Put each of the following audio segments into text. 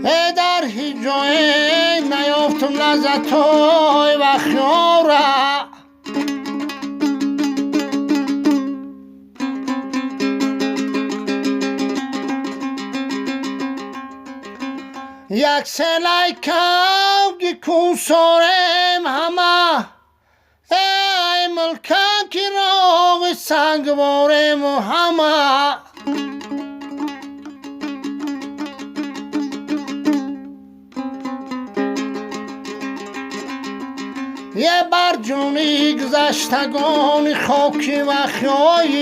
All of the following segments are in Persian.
در هیچ جای نیافتم لذتای و خیاره یک سلیکم که کنسارم همه ای ملکم که راغ سنگوارم همه یه برجونی گذشتگان خاکی و خیایی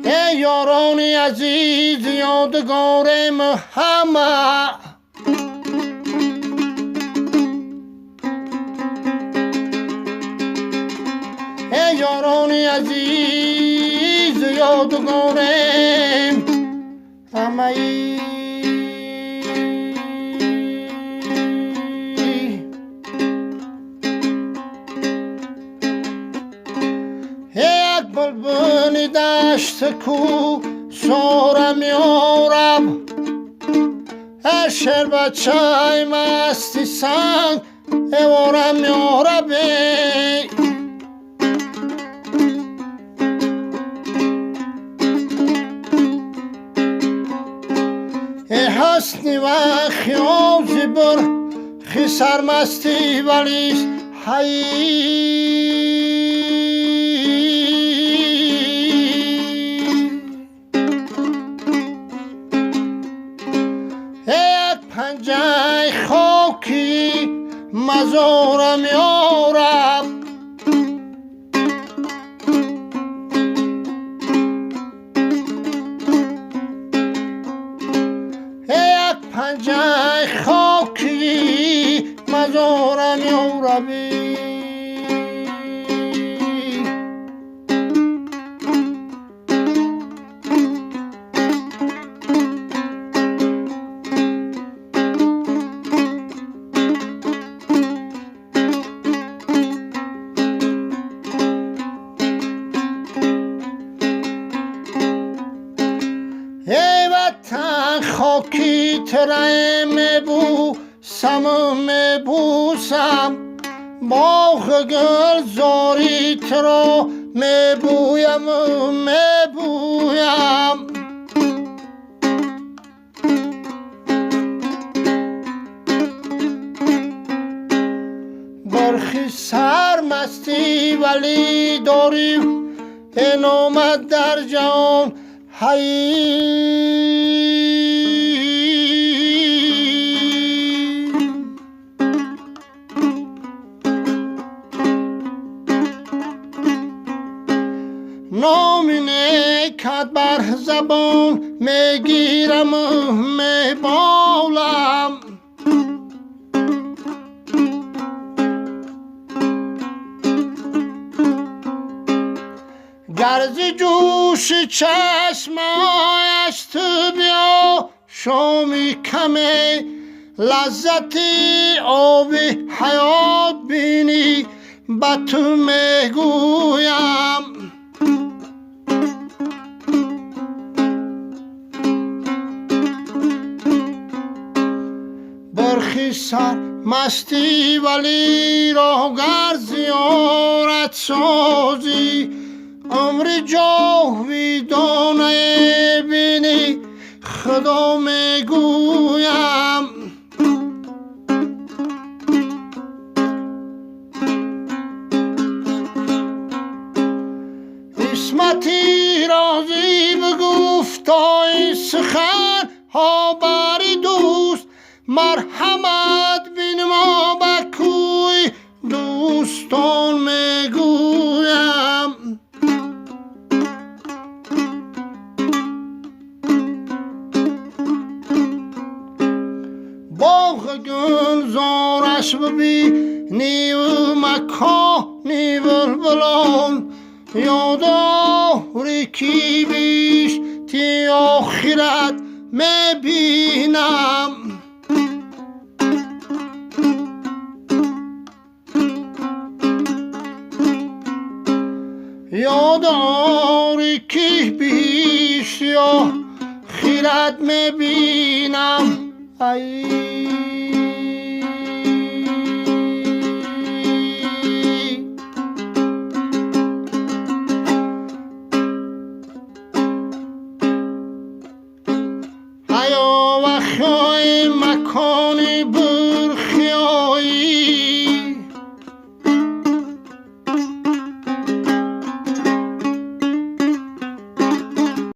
ای یارانی عزیز یادگارم همه ای یارانی عزیز یادگارم همه بلبل دشت کو سارم یارب هر شر بچه مستی سنگ اوارم یارب ای حسنی و خیال زبر خی سرمستی ولیش حیی پنجه خاکی مزارم یارب یک پنجه خاکی مزارم یاربی خاکی ترم بوسم میبوسم باغ گل زاری ترا میبویم میبویم برخی سرمستی ولی داری این آمد در جان نامی نیکت بر زبان میگیرم میبالم گرز جوش چشمایش تو بیا شامی کمی لذتی آبی حیات بینی با تو میگویم برخی سر مستی ولی راهگر زیارت سازی عمر جاویدانه بینی خدا میگویم اسمتی رازی بگفتای سخن ها بری دوست مرحمت بین ما بکوی دوستان میگویم باغ گلزارش ببینی و مکانی بلبلان یاداری کی بیش تی آخرت میبینم یاداری یکی بیش یا خیرت میبینم ایا وخای مکانی بود